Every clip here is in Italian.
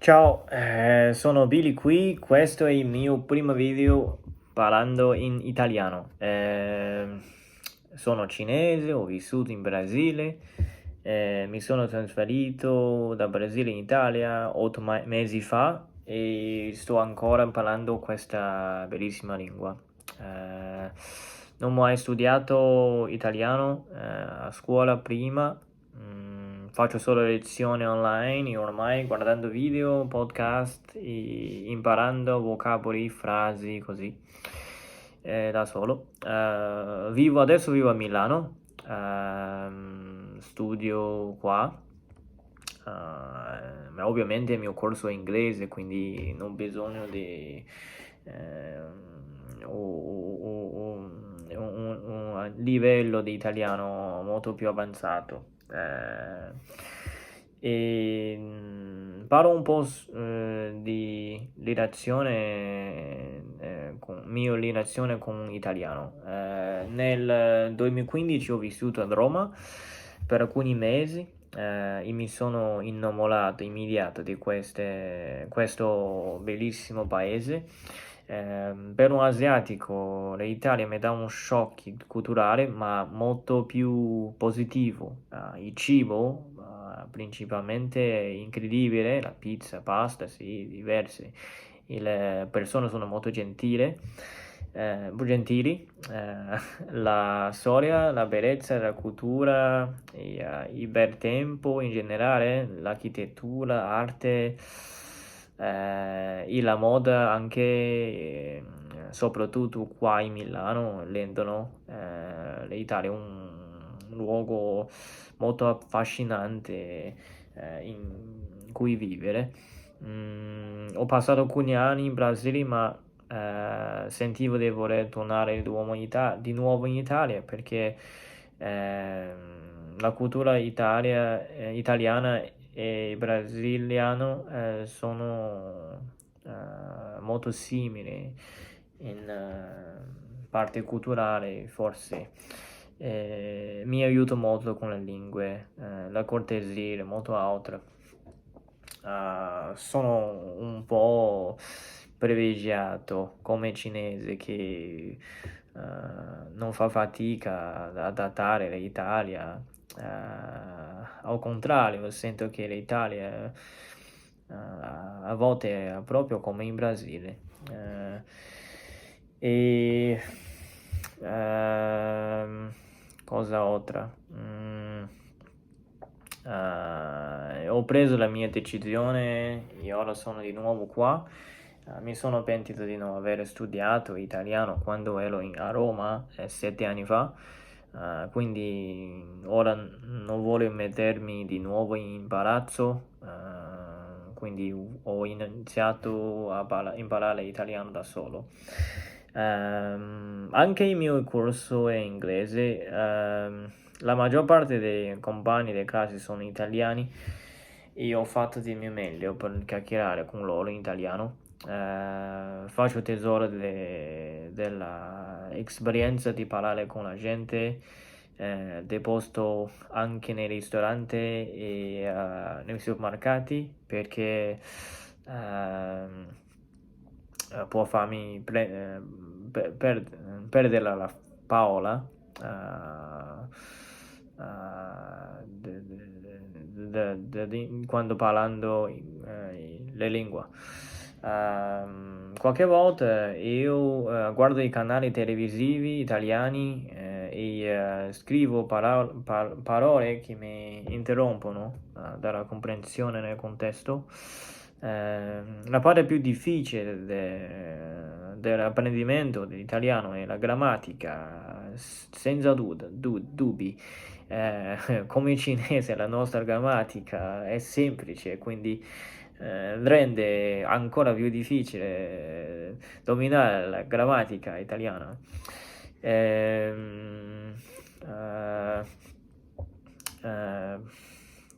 Ciao, sono Billy qui, questo è il mio primo video parlando in italiano. Sono cinese, ho vissuto in Brasile, mi sono trasferito da Brasile in Italia 8 mesi fa e sto ancora imparando questa bellissima lingua. Eh, Non ho mai studiato italiano, a scuola prima. Faccio solo lezioni online ormai, guardando video, podcast, imparando vocaboli, frasi, così, da solo. Adesso vivo a Milano, studio qua, ma ovviamente il mio corso è inglese, quindi non ho bisogno di un livello di italiano molto più avanzato. Parlo un po' di mia relazione con l'italiano. Nel 2015 ho vissuto a Roma per alcuni mesi e mi sono innamorato immediato di questo bellissimo paese. Per un asiatico l'Italia mi dà un shock culturale, ma molto più positivo. Il cibo, principalmente incredibile, la pizza, pasta, sì, diverse. Le persone sono molto gentili, la storia, la bellezza della cultura, il bel tempo in generale, l'architettura, l'arte, e la moda anche, soprattutto qua in Milano, rendono l'Italia un luogo molto affascinante in cui vivere. Ho passato alcuni anni in Brasile, ma sentivo di voler tornare di nuovo in Italia perché la cultura italiana e brasiliano sono molto simili in parte culturale, forse. Mi aiuta molto con le lingue, la cortesia è molto alta. Sono un po' privilegiato come cinese che non fa fatica ad adattare l'Italia. Al contrario, sento che l'Italia a volte è proprio come in Brasile. E cosa altra? Ho preso la mia decisione e ora sono di nuovo qua. Mi sono pentito di non aver studiato italiano quando ero a Roma 7 anni fa. Quindi ora non voglio mettermi di nuovo in imbarazzo, quindi ho iniziato a imparare italiano da solo. Anche il mio corso è inglese. La maggior parte dei compagni delle classi sono italiani e ho fatto del mio meglio per chiacchierare con loro in italiano. Faccio tesoro della esperienza di parlare con la gente, del posto anche nei ristoranti e nei supermercati, perché può farmi perdere la parola, quando parlando le lingue. Qualche volta io guardo i canali televisivi italiani e scrivo parole che mi interrompono dalla comprensione nel contesto. La parte più difficile dell'apprendimento dell'italiano è la grammatica, senza dubbi. Come in cinese la nostra grammatica è semplice, quindi rende ancora più difficile dominare la grammatica italiana. Ehm, eh, eh,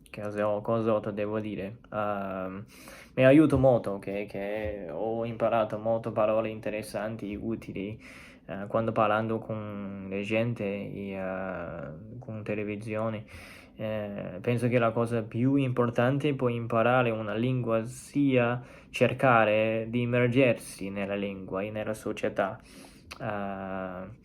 cosa altro devo dire? Mi aiuta molto che ho imparato molte parole interessanti, utili, quando parlando con le gente e con televisione. Penso che la cosa più importante per imparare una lingua sia cercare di immergersi nella lingua e nella società. Uh,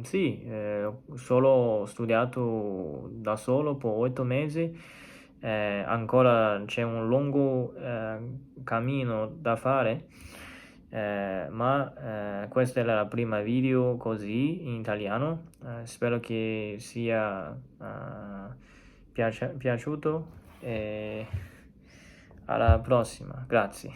sì, ho studiato da solo per 8 mesi, ancora c'è un lungo cammino da fare, ma questa è la prima video così in italiano. Spero che sia piaciuto e alla prossima, grazie.